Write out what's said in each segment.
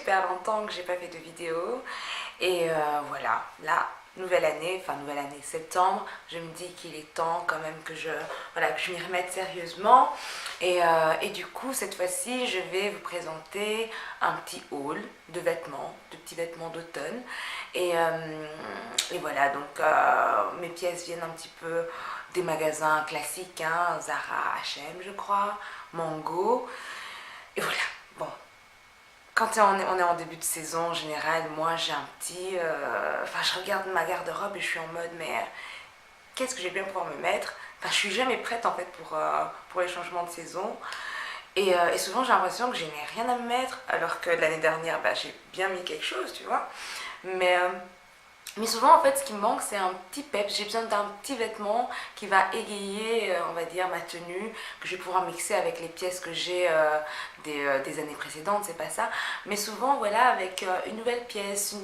super longtemps que j'ai pas fait de vidéo. Et voilà, là, nouvelle année, septembre, je me dis qu'il est temps quand même voilà, que je m'y remette sérieusement. Et du coup, cette fois-ci, je vais vous présenter un petit haul de petits vêtements d'automne. Et voilà, donc mes pièces viennent un petit peu des magasins classiques, hein, Zara, H&M je crois, Mango. Et voilà, bon, quand on est en début de saison, en général, moi j'ai un petit... Enfin, je regarde ma garde-robe et je suis en mode, mais qu'est-ce que je vais bien pouvoir me mettre? Enfin, je suis jamais prête en fait pour les changements de saison. Et souvent j'ai l'impression que je n'ai rien à me mettre, alors que l'année dernière, bah, j'ai bien mis quelque chose, tu vois. Mais mais souvent, en fait, ce qui me manque, c'est un petit peps. J'ai besoin d'un petit vêtement qui va égayer, on va dire, ma tenue, que je vais pouvoir mixer avec les pièces que j'ai des années précédentes, c'est pas ça. Mais souvent, voilà, avec une nouvelle pièce,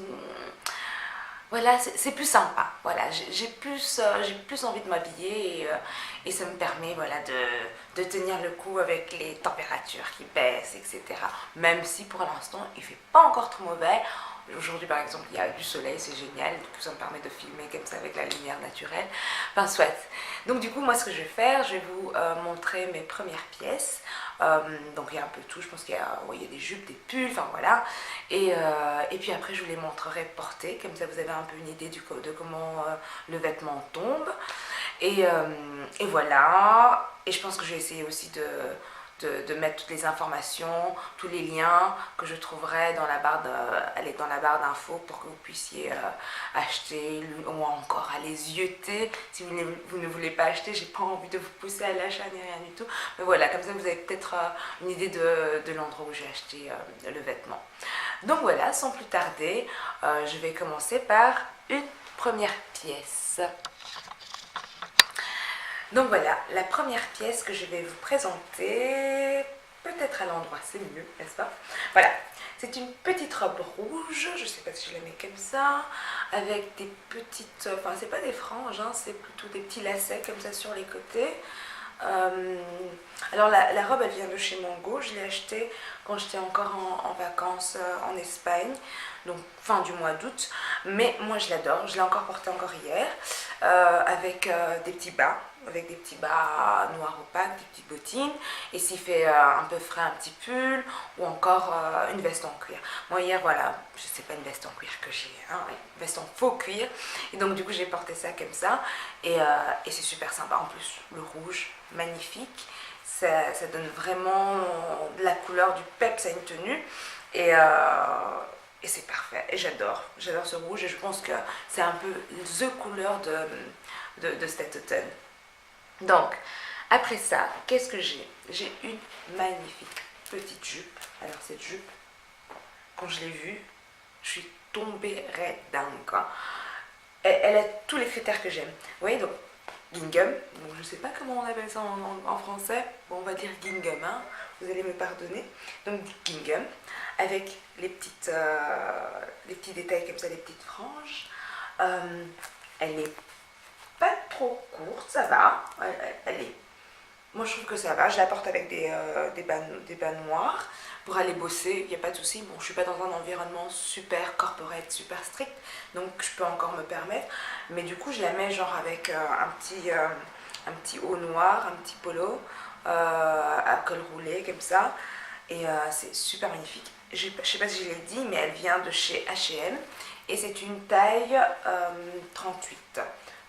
voilà, c'est plus sympa. Voilà, j'ai plus envie de m'habiller et ça me permet voilà, de tenir le coup avec les températures qui baissent, etc. Même si pour l'instant, il fait pas encore trop mauvais. Aujourd'hui, par exemple, il y a du soleil, c'est génial. Du coup, ça me permet de filmer comme ça avec la lumière naturelle. Enfin, soit. Donc, du coup, moi, ce que je vais faire, je vais vous montrer mes premières pièces. Donc, il y a un peu tout. Je pense qu'il y a, ouais, il y a des jupes, des pulls, enfin voilà. Et puis après, je vous les montrerai portés. Comme ça, vous avez un peu une idée de comment le vêtement tombe. Et voilà. Et je pense que je vais essayer aussi de mettre toutes les informations, tous les liens que je trouverai dans la barre dans la barre d'infos pour que vous puissiez acheter ou encore aller zioter. Si vous ne voulez pas acheter, j'ai pas envie de vous pousser à l'achat ni rien du tout. Mais voilà, comme ça vous avez peut-être une idée de l'endroit où j'ai acheté le vêtement. Donc voilà, sans plus tarder, je vais commencer par une première pièce. Donc voilà, la première pièce que je vais vous présenter, peut-être à l'endroit, c'est mieux, n'est-ce pas? Voilà, c'est une petite robe rouge, je ne sais pas si je la mets comme ça, avec des petites, enfin c'est pas des franges, hein, c'est plutôt des petits lacets comme ça sur les côtés. Alors la robe elle vient de chez Mango, je l'ai achetée quand j'étais encore en vacances en Espagne, donc fin du mois d'août, mais moi je l'adore, je l'ai encore portée encore hier, avec des petits bas, noirs opaques, des petites bottines, et s'il fait un peu frais, un petit pull, ou encore une veste en cuir. Moi hier voilà, je sais pas une veste en cuir que j'ai, hein, une veste en faux cuir, et donc du coup j'ai porté ça comme ça, et c'est super sympa en plus, le rouge, magnifique, ça donne vraiment de la couleur, du peps à une tenue, et c'est parfait, et j'adore ce rouge, et je pense que c'est un peu the couleur de cet automne. Donc, après ça, qu'est-ce que j'ai? J'ai une magnifique petite jupe. Alors cette jupe, quand je l'ai vue, je suis tombée raide dingue, quoi. Elle a tous les critères que j'aime. Vous voyez, donc gingham, donc je ne sais pas comment on appelle ça en français, bon, on va dire gingham, hein, vous allez me pardonner. Donc gingham, avec les petits détails comme ça, les petites franges. Elle est pas trop courte, ça va, moi je trouve que ça va, je la porte avec des bas noirs pour aller bosser, il n'y a pas de souci. Bon, je suis pas dans un environnement super corporate, super strict, donc je peux encore me permettre, mais du coup je la mets genre avec un petit haut noir, un petit polo à col roulé comme ça, et c'est super magnifique. Je sais pas si je l'ai dit, mais elle vient de chez H&M et c'est une taille 38.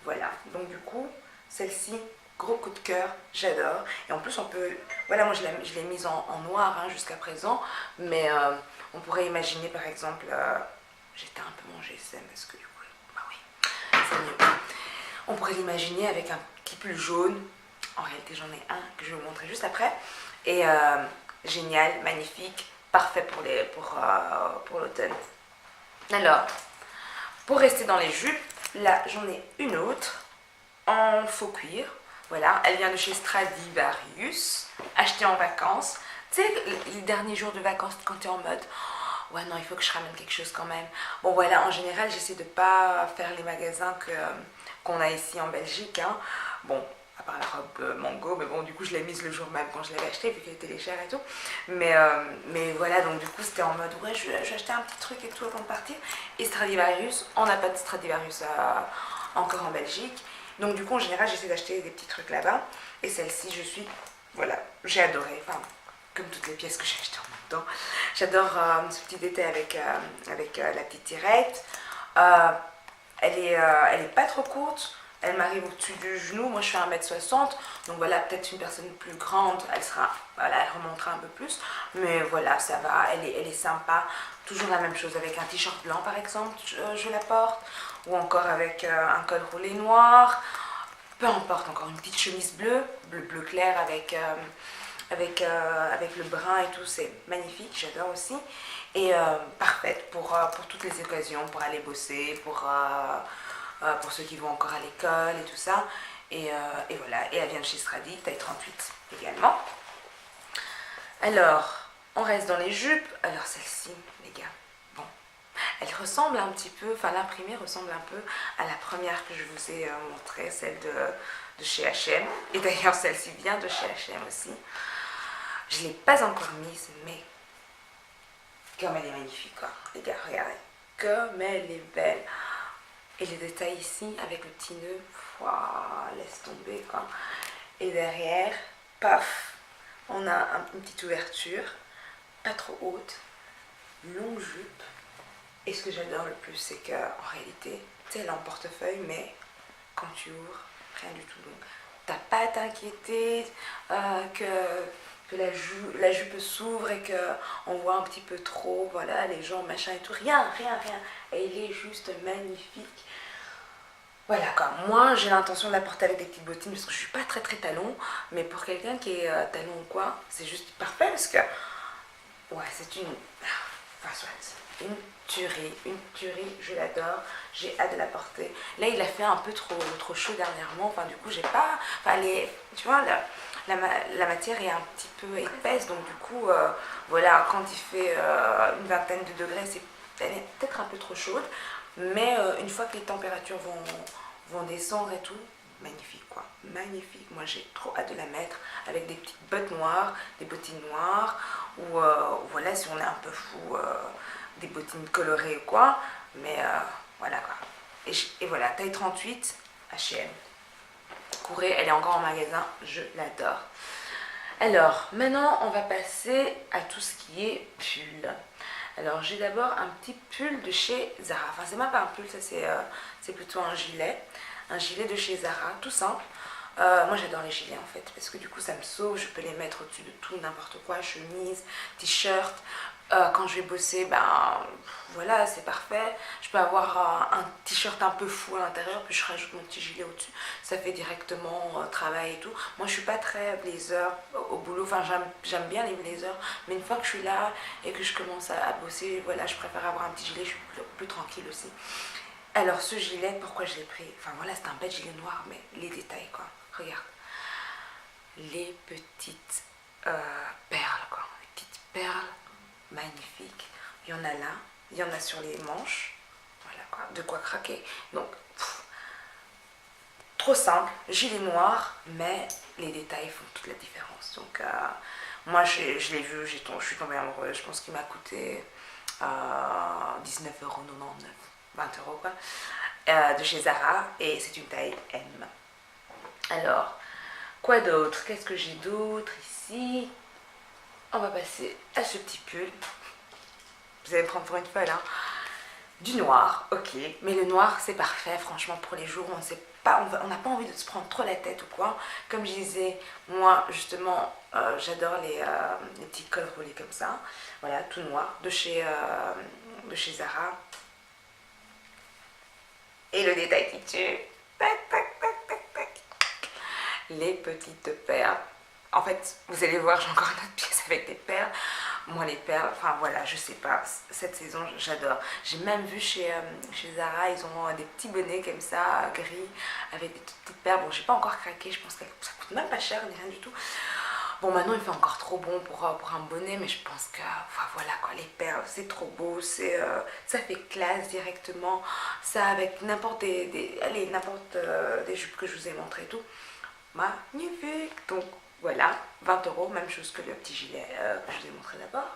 Voilà, donc du coup, celle-ci, gros coup de cœur, j'adore. Et en plus, on peut... Voilà, moi je l'ai mise en noir hein, jusqu'à présent, mais on pourrait imaginer par exemple... J'étais un peu mon GSM parce que du coup, bah oui, c'est mieux. On pourrait l'imaginer avec un petit pull jaune. En réalité, j'en ai un que je vais vous montrer juste après. Et génial, magnifique, parfait pour l'automne. Alors, pour rester dans les jupes, là j'en ai une autre en faux cuir. Voilà, elle vient de chez Stradivarius, achetée en vacances. Tu sais, les derniers jours de vacances, quand tu es en mode ouais, non, il faut que je ramène quelque chose quand même. Bon, voilà, en général, j'essaie de pas faire les magasins qu'on a ici en Belgique. Hein. Bon, à part la robe Mango, mais bon, du coup, je l'ai mise le jour même quand je l'avais achetée, vu qu'elle était légère et tout. Mais voilà, donc du coup, c'était en mode, ouais, je vais acheter un petit truc et tout avant de partir. Et Stradivarius, on n'a pas de Stradivarius encore en Belgique. Donc du coup, en général, j'essaie d'acheter des petits trucs là-bas. Et celle-ci, voilà, j'ai adoré. Enfin, comme toutes les pièces que j'ai achetées en même temps. J'adore ce petit détail avec la petite tirette. Euh, elle est pas trop courte. Elle m'arrive au-dessus du genou. Moi, je fais 1m60. Donc voilà, peut-être une personne plus grande, voilà, elle remontera un peu plus. Mais voilà, ça va. Elle est sympa. Toujours la même chose avec un t-shirt blanc, par exemple, je la porte. Ou encore avec un col roulé noir. Peu importe, encore une petite chemise bleu clair avec le brun et tout, c'est magnifique, j'adore aussi. Et parfaite pour toutes les occasions, pour aller bosser, pour ceux qui vont encore à l'école et tout ça. Et voilà, et elle vient de chez Stradi, taille 38 également. Alors, on reste dans les jupes. Alors celle-ci, les gars, bon, elle ressemble un petit peu, enfin l'imprimée ressemble un peu à la première que je vous ai montrée, celle de chez H&M. Et d'ailleurs, celle-ci vient de chez H&M aussi. Je ne l'ai pas encore mise, mais comme elle est magnifique, quoi. Les gars, regardez, comme elle est belle. Et les détails ici, avec le petit nœud, laisse tomber, quoi. Et derrière, paf, on a une petite ouverture, pas trop haute, longue jupe. Et ce que j'adore le plus, c'est qu'en réalité, tu sais, elle est en portefeuille, mais quand tu ouvres, rien du tout. Donc, t'as pas à t'inquiéter que la jupe s'ouvre et qu'on voit un petit peu trop, voilà, les jambes, machin et tout. Rien. Elle est juste magnifique. Voilà quoi, moi j'ai l'intention de la porter avec des petites bottines parce que je suis pas très talon, mais pour quelqu'un qui est talon ou quoi, c'est juste parfait parce que, ouais, c'est une tuerie, je l'adore, j'ai hâte de la porter. Là il a fait un peu trop chaud dernièrement, enfin du coup j'ai pas, enfin tu vois, la matière est un petit peu épaisse, donc du coup, voilà, quand il fait une vingtaine de degrés, elle est peut-être un peu trop chaude, mais une fois que les températures vont descendre et tout, magnifique quoi, magnifique. Moi j'ai trop hâte de la mettre avec des petites bottes noires, des bottines noires, ou voilà, si on est un peu fou, des bottines colorées ou quoi, mais voilà quoi. Et voilà, taille 38, H&M. Courez, elle est encore en magasin, je l'adore. Alors, maintenant, on va passer à tout ce qui est pull. Alors, j'ai d'abord un petit pull de chez Zara. Enfin, c'est même pas un pull, ça c'est plutôt un gilet. Un gilet de chez Zara, tout simple. Moi, j'adore les gilets en fait, parce que du coup, ça me sauve. Je peux les mettre au-dessus de tout, n'importe quoi, chemise, t-shirt. Quand je vais bosser, ben voilà, c'est parfait. Je peux avoir un t-shirt un peu fou à l'intérieur, puis je rajoute mon petit gilet au-dessus. Ça fait directement travail et tout. Moi, je suis pas très blazer au boulot. Enfin, j'aime bien les blazers, mais une fois que je suis là et que je commence à bosser, voilà, je préfère avoir un petit gilet. Je suis plus tranquille aussi. Alors, ce gilet, pourquoi je l'ai pris? Enfin, voilà, c'est un bel gilet noir, mais les détails, quoi. Regarde. Les petites perles, quoi. Les petites perles. Magnifique, il y en a là, il y en a sur les manches, voilà quoi, de quoi craquer. Donc trop simple, gilet noir, mais les détails font toute la différence. Donc moi je l'ai vu, je suis tombée amoureuse. Je pense qu'il m'a coûté 19,99€, 20€ quoi, de chez Zara, et c'est une taille M. Alors quoi d'autre, qu'est-ce que j'ai d'autre ici? On va passer à ce petit pull. Vous allez me prendre pour une folle, hein. Du noir, ok. Mais le noir, c'est parfait, franchement, pour les jours où on n'a pas envie de se prendre trop la tête ou quoi. Comme je disais, moi, justement, j'adore les petits cols roulés comme ça. Voilà, tout noir, de chez Zara. Et le détail qui tue. Tac, tac, tac, tac, tac. Les petites perles. En fait, vous allez voir, j'ai encore une autre pièce avec des perles. Moi, les perles, enfin voilà, je sais pas, cette saison, j'adore. J'ai même vu chez Zara, ils ont des petits bonnets comme ça, gris, avec des petites perles. Bon, j'ai pas encore craqué, je pense que ça coûte même pas cher, ni rien du tout. Bon, maintenant, il fait encore trop bon pour un bonnet, mais je pense que, enfin voilà quoi, les perles, c'est trop beau, ça fait classe directement. Ça, avec n'importe des jupes que je vous ai montrées et tout. magnifique. Donc voilà, 20 euros, même chose que le petit gilet que je vous ai montré d'abord.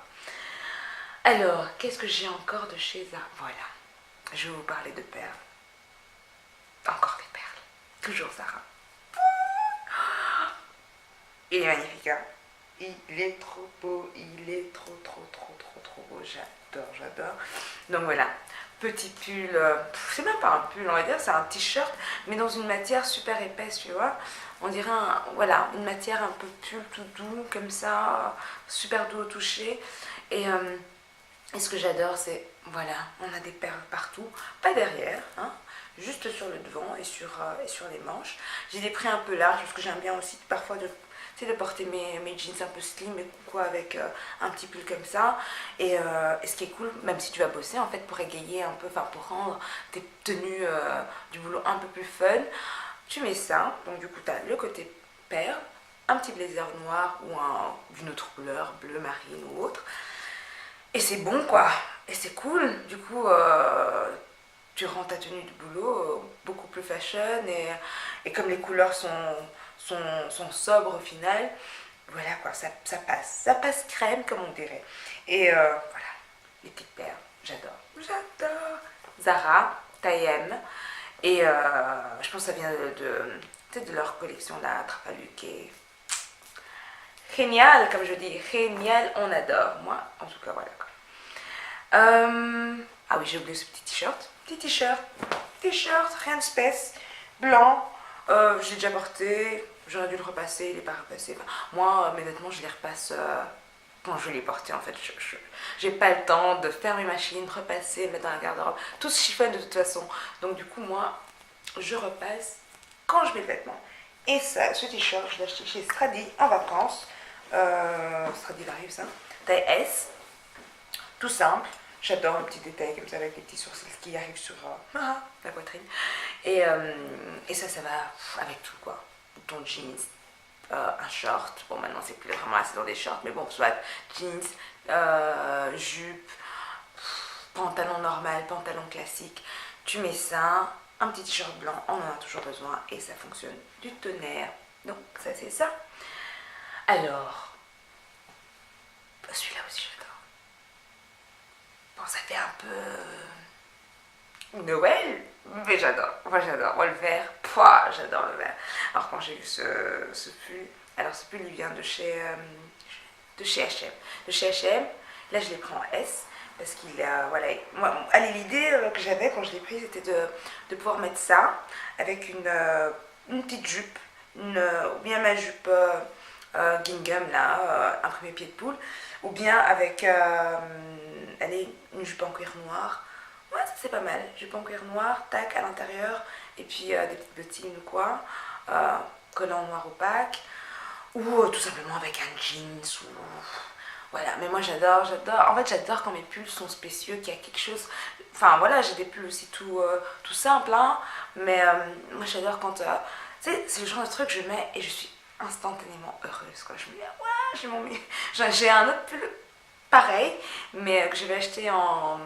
Alors, qu'est-ce que j'ai encore de chez Zara? Voilà, je vais vous parler de perles. Encore des perles, toujours Zara. Il est magnifique, hein? Il est trop beau, il est trop beau, j'adore. Donc voilà, petit pull, c'est même pas un pull, on va dire, c'est un t-shirt, mais dans une matière super épaisse, tu vois. On dirait, voilà, une matière un peu pull tout doux, comme ça, super doux au toucher. Et ce que j'adore, c'est, voilà, on a des perles partout, pas derrière, hein, juste sur le devant et sur les manches. J'ai des prix un peu larges, parce que j'aime bien aussi parfois de porter mes jeans un peu slim et quoi avec un petit pull comme ça. Et ce qui est cool, même si tu vas bosser, en fait, pour égayer un peu, enfin pour rendre tes tenues du boulot un peu plus fun, tu mets ça. Donc du coup, tu as le côté perle, un petit blazer noir ou d'une autre couleur, bleu, marine ou autre. Et c'est bon quoi, et c'est cool. Du coup, tu rends ta tenue de boulot beaucoup plus fashion et comme les couleurs sont sobres au final, voilà quoi, ça passe crème comme on dirait. Et voilà, les petites perles, j'adore. Zara, taille M, et je pense que ça vient de leur collection là, Trapallu, qui est génial, comme je dis, génial, on adore. Moi, en tout cas, voilà quoi. Ah oui, j'ai oublié ce petit t-shirt. T-shirt, rien de spécial, blanc. J'ai déjà porté, j'aurais dû le repasser, il n'est pas repassé. Enfin, moi, mes vêtements, je les repasse quand je les porte en fait. J'ai pas le temps de faire mes machines, repasser, mettre dans la garde-robe. Tout se chiffonne de toute façon. Donc du coup, moi, je repasse quand je mets le vêtement. Et ça, ce t-shirt, je l'ai acheté chez Stradi en vacances. Stradivarius, hein, taille S. Tout simple. J'adore le petit détail comme ça avec les petits sourcils qui arrivent sur la poitrine. Et ça va avec tout quoi. Bouton jeans, un short. Bon, maintenant c'est plus vraiment assez dans des shorts, mais bon, soit jeans, jupe, pantalon normal, pantalon classique. Tu mets ça, un petit t-shirt blanc, on en a toujours besoin et ça fonctionne du tonnerre. Donc, ça c'est ça. Alors, celui-là aussi j'adore. Bon, ça fait un peu Noël, mais j'adore. Moi j'adore. Le vert, j'adore le vert. Alors quand j'ai vu ce pull, alors ce pull il vient de chez H&M. De chez H&M, là je l'ai pris en S parce qu'il a, voilà, moi, allez, l'idée que j'avais quand je l'ai pris c'était de pouvoir mettre ça avec une petite jupe, ou bien ma jupe gingham là, imprimée pied de poule, ou bien avec allez, une jupe en cuir noir. Ouais, ça c'est pas mal. Jupe en cuir noir, tac, à l'intérieur, et puis des petites bottines ou quoi, collant noir opaque, ou tout simplement avec un jeans, ou... Voilà, mais moi j'adore. En fait, j'adore quand mes pulls sont spéciaux, qu'il y a quelque chose... Enfin, voilà, j'ai des pulls aussi tout simple, hein, mais moi j'adore quand... tu sais, c'est le genre de truc que je mets et je suis instantanément heureuse, quoi. Je me dis, ouais, j'ai un autre pull pareil, mais que je vais acheter en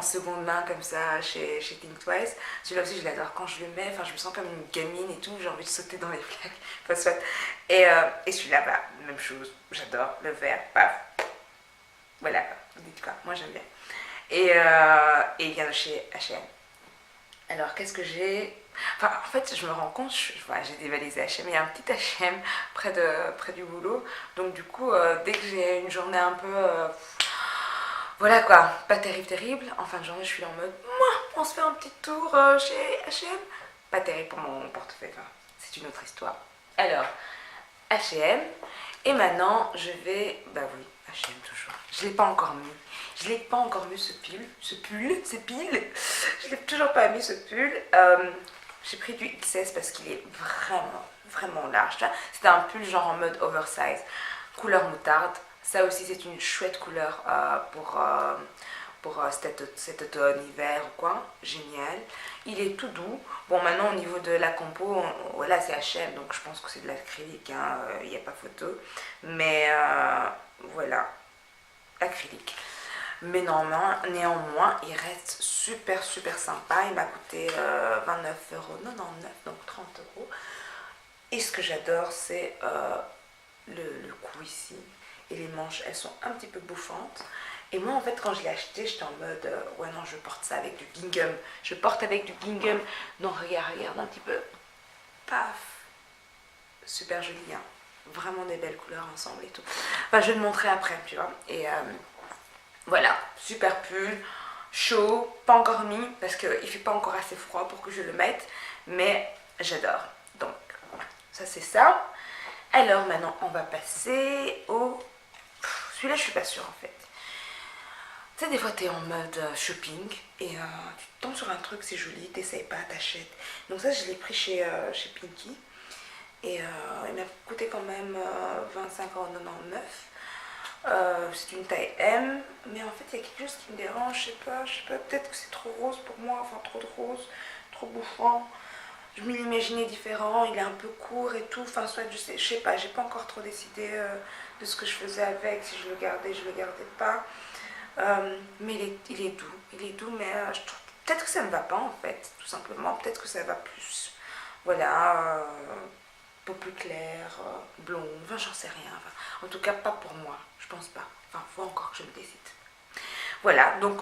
seconde main comme ça chez Think Twice. Celui-là aussi je l'adore quand je le mets, enfin je me sens comme une gamine et tout, j'ai envie de sauter dans les flaques, enfin soit. Et celui-là, bah, même chose, j'adore, le vert, paf, voilà, dites quoi, moi j'aime bien. Et il vient de chez H&M. Alors qu'est-ce que j'ai? Enfin, en fait, je me rends compte, voilà, j'ai dévalisé H&M, il y a un petit H&M près du boulot, donc du coup, dès que j'ai une journée un peu... voilà quoi, pas terrible, en fin de journée, je suis en mode, moi, on se fait un petit tour chez H&M. Pas terrible pour mon portefeuille, enfin, c'est une autre histoire. Alors, H&M, et maintenant, je vais... Bah oui, H&M toujours. Je l'ai pas encore mis. Je l'ai pas encore mis ce pull. Je l'ai toujours pas mis ce pull. J'ai pris du XS parce qu'il est vraiment large. C'était un pull genre en mode oversize, couleur moutarde. Ça aussi c'est une chouette couleur pour cet automne, hiver ou quoi. Génial. Il est tout doux. Bon, maintenant au niveau de la compo, voilà, c'est H&M, donc je pense que c'est de l'acrylique, hein, il n'y a pas photo. Mais voilà, acrylique. Mais néanmoins, il reste super sympa. Il m'a coûté 29,99 €, donc 30 €. Et ce que j'adore, c'est le cou ici. Et les manches, elles sont un petit peu bouffantes. Et moi, en fait, quand je l'ai acheté, j'étais en mode ouais, non, je porte ça avec du gingham. Je porte avec du gingham. Non, regarde un petit peu. Paf. Super joli, hein. Vraiment des belles couleurs ensemble et tout. Enfin, je vais le montrer après, tu vois. Et voilà, super pull. Chaud, pas encore mis parce qu'il ne fait pas encore assez froid pour que je le mette. Mais j'adore. Donc, ça, c'est ça. Alors, maintenant, on va passer au... Celui-là, je suis pas sûre, en fait. Tu sais, des fois, tu es en mode shopping et tu tombes sur un truc, c'est joli, t'essayes pas, t'achètes. Donc ça, je l'ai pris chez Pinky. Et il m'a coûté quand même 25,99 €. C'est une taille M, mais en fait, il y a quelque chose qui me dérange, je sais pas, peut-être que c'est trop rose pour moi, enfin trop de rose, trop bouffant. Je me l'imaginais différent, il est un peu court et tout, enfin soit je sais pas, j'ai pas encore trop décidé de ce que je faisais avec, si je le gardais, je le gardais pas. Mais il est doux, mais je trouve peut-être que ça me va pas en fait, tout simplement, peut-être que ça va plus. Voilà, peau plus claire, blonde, enfin j'en sais rien, enfin, en tout cas pas pour moi, je pense pas, enfin faut encore que je me décide. Voilà, donc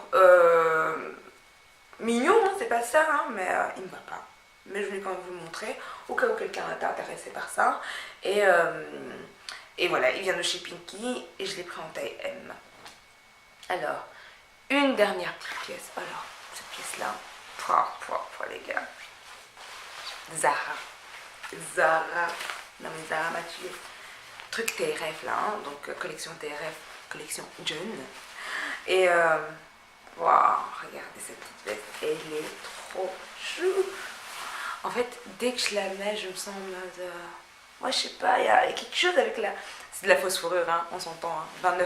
mignon, hein, c'est pas ça, hein, mais il me va pas. Mais je voulais quand même vous le montrer, au cas où quelqu'un est intéressé par ça. Et voilà, il vient de chez Pinky et je l'ai pris en taille M. Alors, une dernière petite pièce. Alors, cette pièce-là, les gars. Zara. Zara. Non mais Zara m'a tué. Truc TRF là, hein, donc collection TRF, collection jeune. Et wow, regardez cette petite veste, elle est trop chou. En fait, dès que je la mets, je me sens en mode... moi, je sais pas, il y a quelque chose avec la... C'est de la fausse fourrure, hein, on s'entend, hein, 29,99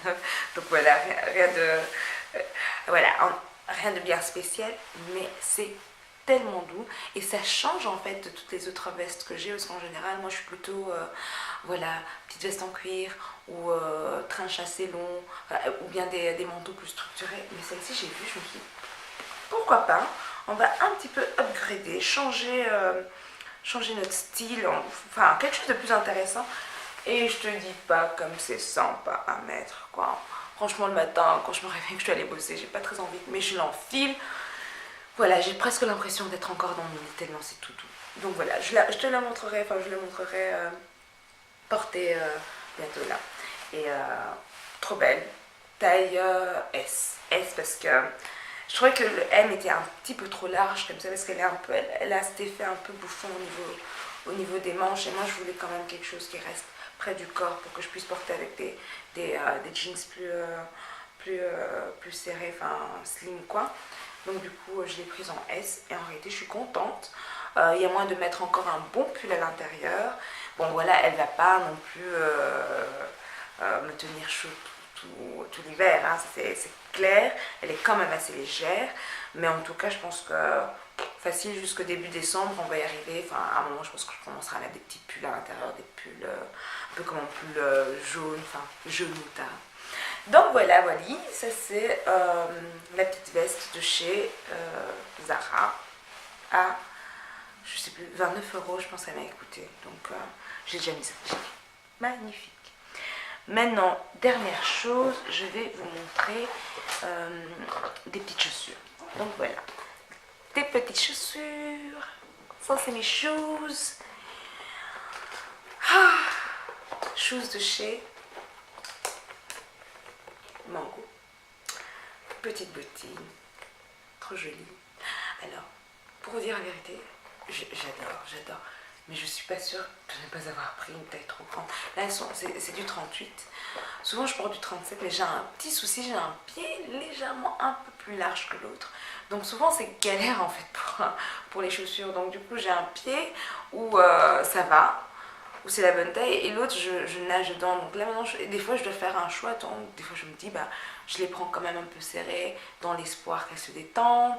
€. Donc voilà, rien de... voilà, rien de bien spécial, mais c'est tellement doux. Et ça change en fait de toutes les autres vestes que j'ai, parce qu'en général, moi, je suis plutôt... voilà, petite veste en cuir, ou trinche assez long, ou bien des manteaux plus structurés. Mais celle-ci, j'ai vu, je me suis dit, pourquoi pas, on va un petit peu upgrader, changer notre style, enfin quelque chose de plus intéressant. Et je te dis pas comme c'est sympa à mettre, quoi. Franchement, le matin, quand je me réveille, que je dois aller bosser, j'ai pas très envie, mais je l'enfile. Voilà, j'ai presque l'impression d'être encore dans mon lit, tellement c'est tout doux. Donc voilà, je te la montrerai, enfin je la montrerai portée bientôt là. Et trop belle, taille S. S parce que je trouvais que le M était un petit peu trop large comme ça, parce qu'elle est un peu, elle a cet effet un peu bouffon au niveau des manches. Et moi, je voulais quand même quelque chose qui reste près du corps pour que je puisse porter avec des jeans plus serrés, enfin slim quoi. Donc du coup, je l'ai prise en S et en réalité, je suis contente. Il y a moyen de mettre encore un bon pull à l'intérieur. Bon voilà, elle va pas non plus me tenir chaud tout l'hiver, hein, c'est clair. Elle est quand même assez légère, mais en tout cas, je pense que facile jusqu'au début décembre, on va y arriver. Enfin, à un moment, je pense que je commencerai à mettre des petits pulls à l'intérieur, des pulls un peu comme un pull jaune, enfin jaune moutarde. Donc voilà, ça c'est la petite veste de chez Zara à, je sais plus, 29 € je pense qu'elle m'a coûté. Donc j'ai déjà mis ça. Magnifique. Maintenant, dernière chose, je vais vous montrer des petites chaussures. Donc voilà, des petites chaussures. Ça c'est mes shoes. Shoes de chez Mango. Petite bottine, trop jolie. Alors, pour vous dire la vérité, j'adore. Mais je suis pas sûre de ne pas avoir pris une taille trop grande. Là, c'est du 38. Souvent, je porte du 37, mais j'ai un petit souci. J'ai un pied légèrement un peu plus large que l'autre. Donc souvent, c'est galère en fait pour les chaussures. Donc du coup, j'ai un pied où ça va, où c'est la bonne taille, et l'autre, je nage dedans. Donc là, maintenant, des fois, je dois faire un choix. Donc, des fois, je me dis, bah, je les prends quand même un peu serrées dans l'espoir qu'elles se détendent.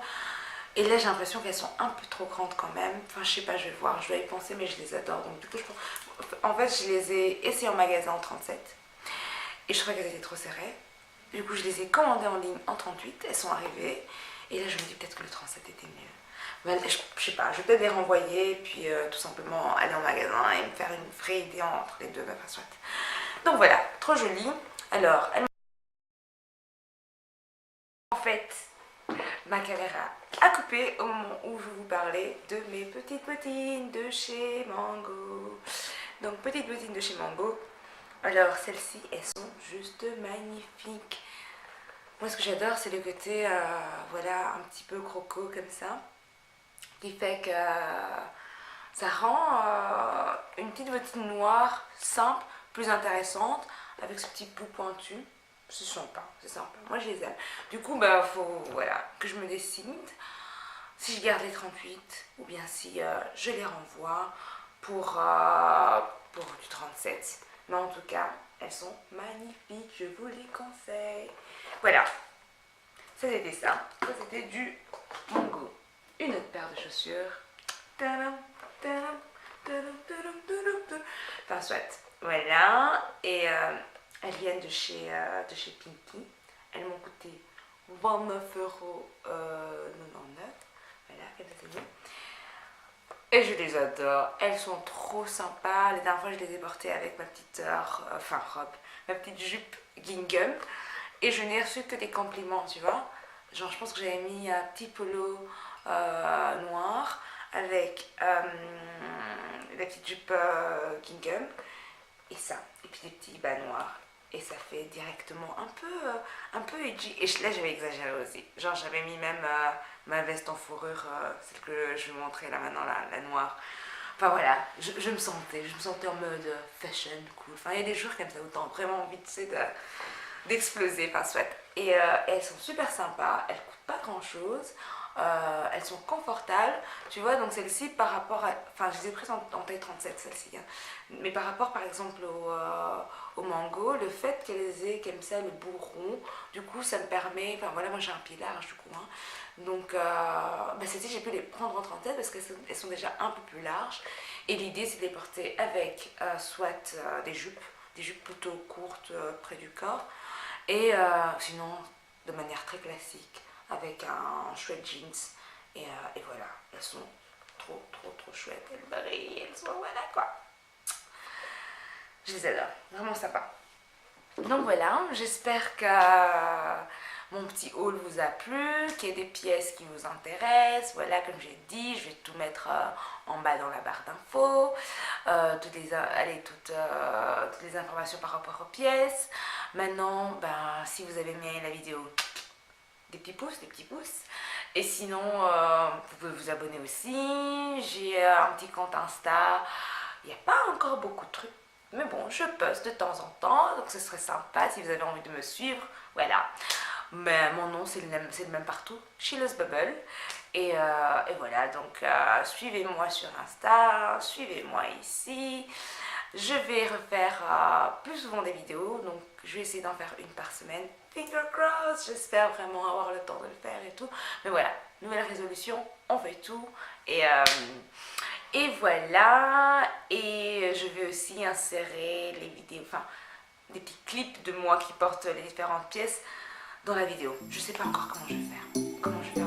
Et là, j'ai l'impression qu'elles sont un peu trop grandes quand même. Enfin, je sais pas, je vais voir, je dois y penser, mais je les adore. Donc, du coup, en fait, je les ai essayées en magasin en 37. Et je trouvais qu'elles étaient trop serrées. Du coup, je les ai commandées en ligne en 38. Elles sont arrivées. Et là je me dis peut-être que le 37 était mieux. Ben, je sais pas, je vais peut-être les renvoyer, puis tout simplement aller en magasin et me faire une vraie idée entre les deux, enfin soit. Donc voilà, trop joli. Alors, en fait, ma caméra a coupé au moment où je vous parlais de mes petites bottines de chez Mango. Donc, petites bottines de chez Mango. Alors, celles-ci, elles sont juste magnifiques. Moi, ce que j'adore, c'est le côté, voilà, un petit peu croco comme ça. Qui fait que ça rend une petite bottine noire, simple, plus intéressante, avec ce petit bout pointu. C'est sympa, c'est sympa. Moi, je les aime. Du coup, bah, faut voilà, que je me décide si je garde les 38 ou bien si je les renvoie pour du 37. Mais en tout cas, elles sont magnifiques, je vous les conseille. Voilà, ça c'était ça. Ça c'était du Mango. Une autre paire de chaussures. Tadam, tadam, tadam, tadam, tadam, tadam. Enfin, soit. Voilà. Et elles viennent de chez Pinky. Elles m'ont coûté 29,99 €. Voilà, comme ça. Et je les adore. Elles sont trop sympas. La dernière fois, je les ai portées avec ma petite robe, ma petite jupe gingham. Et je n'ai reçu que des compliments, tu vois. Genre, je pense que j'avais mis un petit polo noir avec la petite jupe gingham et ça. Et puis des petits bas noirs. Et ça fait directement un peu edgy. Et là, j'avais exagéré aussi. Genre, j'avais mis même ma veste en fourrure, celle que je vais montrer là maintenant, la noire. Enfin voilà, je me sentais en mode fashion, cool. Enfin, il y a des jours comme ça où t'as vraiment envie, tu sais, d'exploser, enfin soit. Et elles sont super sympas, elles coûtent pas grand chose, elles sont confortables, tu vois. Donc celle-ci par rapport à, enfin je les ai prises en taille 37 celle-ci, hein. Mais par rapport par exemple au Mango, le fait qu'elles aient comme ça le bout rond, du coup ça me permet, enfin voilà, moi j'ai un pied large du coup, hein. Donc bah, celle-ci j'ai pu les prendre en 37 parce qu'elles sont déjà un peu plus larges. Et l'idée c'est de les porter avec soit des jupes plutôt courtes près du corps, et sinon, de manière très classique, avec un chouette jeans. Et voilà, elles sont trop, trop, trop chouettes. Elles brillent, elles sont, voilà quoi. Je les adore, vraiment sympa. Donc voilà, j'espère que mon petit haul vous a plu, qu'il y ait des pièces qui vous intéressent. Voilà, comme j'ai dit, je vais tout mettre en bas dans la barre d'infos, toutes les informations par rapport aux pièces. Maintenant, ben, si vous avez aimé la vidéo, des petits pouces. Et sinon, vous pouvez vous abonner aussi. J'ai un petit compte Insta. Il n'y a pas encore beaucoup de trucs. Mais bon, je poste de temps en temps. Donc ce serait sympa si vous avez envie de me suivre. Voilà. Mais mon nom, c'est le même partout. Sheila's Bubble. Et voilà. Donc suivez-moi sur Insta. Suivez-moi ici. Je vais refaire plus souvent des vidéos, donc je vais essayer d'en faire une par semaine. Finger crossed, j'espère vraiment avoir le temps de le faire et tout. Mais voilà, nouvelle résolution, on fait tout. Et voilà, et je vais aussi insérer les vidéos, enfin des petits clips de moi qui portent les différentes pièces dans la vidéo. Je sais pas encore comment je vais faire.